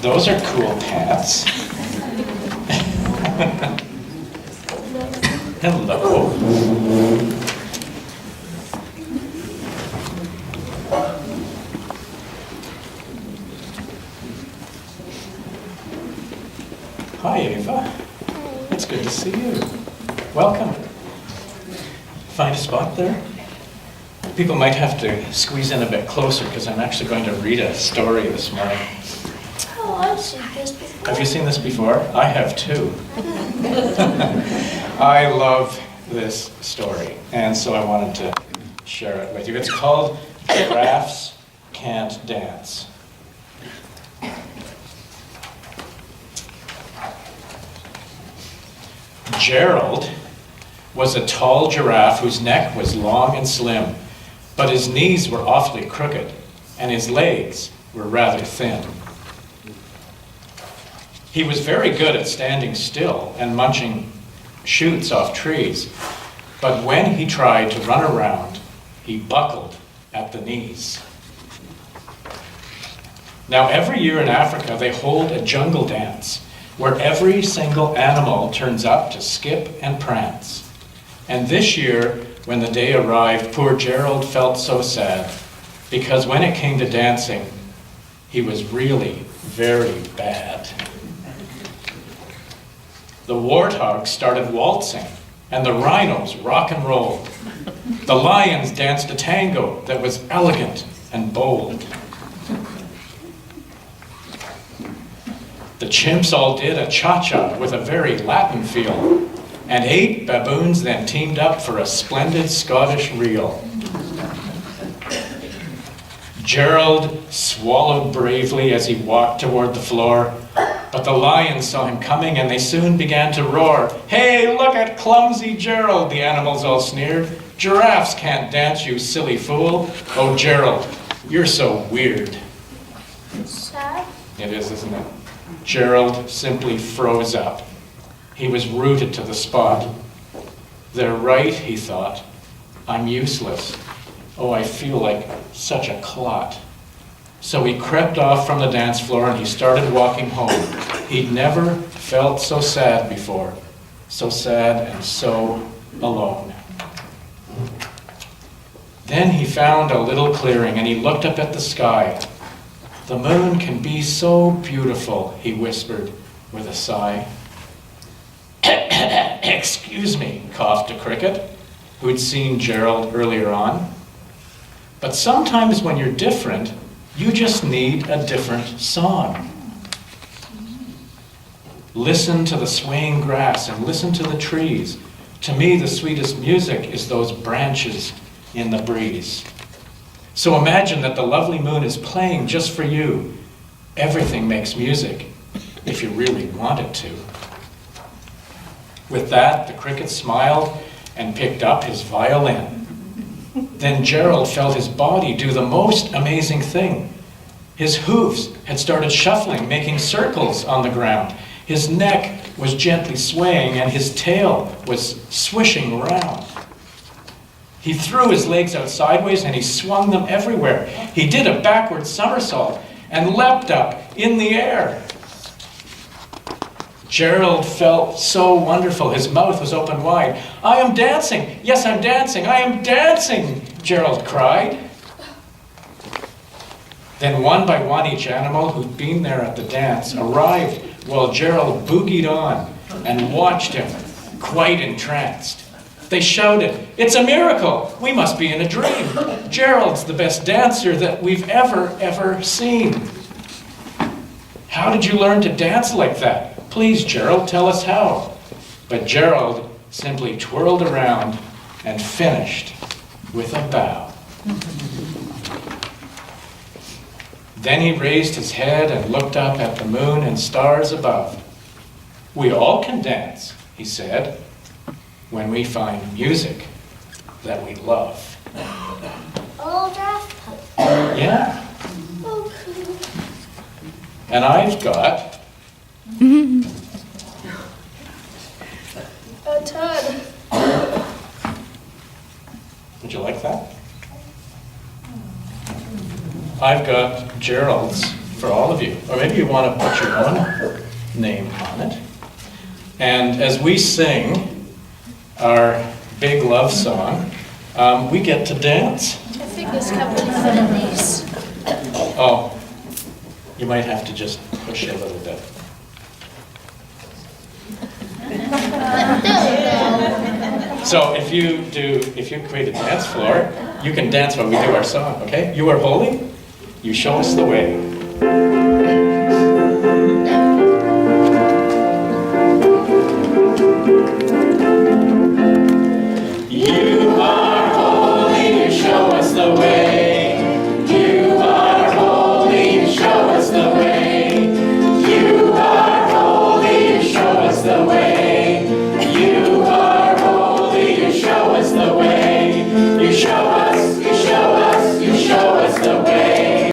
Those are cool pants. Hello. Hi, Ava. It's good to see you. Welcome. Find a spot there? People might have to squeeze in a bit closer because I'm actually going to read a story this morning. Oh, I've seen this before. Have you seen this before? I have too. I love this story, and so I wanted to share it with you. It's called Giraffes Can't Dance. Gerald was a tall giraffe whose neck was long and slim, but his knees were awfully crooked, and his legs were rather thin. He was very good at standing still and munching shoots off trees, but when he tried to run around, he buckled at the knees. Now, every year in Africa, they hold a jungle dance where every single animal turns up to skip and prance. And this year, when the day arrived, poor Gerald felt so sad, because when it came to dancing, he was really very bad. The warthogs started waltzing, and the rhinos rock and rolled. The lions danced a tango that was elegant and bold. The chimps all did a cha-cha with a very Latin feel, and 8 baboons then teamed up for a splendid Scottish reel. Gerald swallowed bravely as he walked toward the floor, but the lions saw him coming and they soon began to roar. "Hey, look at clumsy Gerald," the animals all sneered. "Giraffes can't dance, you silly fool. Oh, Gerald, you're so weird." Sad? It is, isn't it? Gerald simply froze up. He was rooted to the spot. "They're right," he thought. "I'm useless. Oh, I feel like such a clot." So he crept off from the dance floor and he started walking home. He'd never felt so sad before. So sad and so alone. Then he found a little clearing and he looked up at the sky. "The moon can be so beautiful," he whispered with a sigh. "Excuse me," coughed a cricket, who'd seen Gerald earlier on. "But sometimes when you're different, you just need a different song. Listen to the swaying grass and listen to the trees. To me, the sweetest music is those branches in the breeze. So imagine that the lovely moon is playing just for you. Everything makes music, if you really want it to." With that, the cricket smiled and picked up his violin. Then Gerald felt his body do the most amazing thing. His hoofs had started shuffling, making circles on the ground. His neck was gently swaying and his tail was swishing around. He threw his legs out sideways and he swung them everywhere. He did a backward somersault and leapt up in the air. Gerald felt so wonderful. His mouth was open wide. "I am dancing! Yes, I'm dancing! I am dancing!" Gerald cried. Then one by one, each animal who'd been there at the dance arrived while Gerald boogied on and watched him, quite entranced. They shouted, "It's a miracle! We must be in a dream! Gerald's the best dancer that we've ever seen. How did you learn to dance like that? Please, Gerald, tell us how." But Gerald simply twirled around and finished with a bow. Then he raised his head and looked up at the moon and stars above. "We all can dance," he said, "when we find music that we love." Oh, giraffe. Yeah. Oh, cool. And I've got A ton. Would you like that? I've got Gerald's for all of you. Or maybe you want to put your own name on it. And as we sing our big love song, we get to dance. I think it's covered in these. Oh, you might have to just push a little bit. So if you create a dance floor, you can dance while we do our song, okay? You are holy, you show us the way.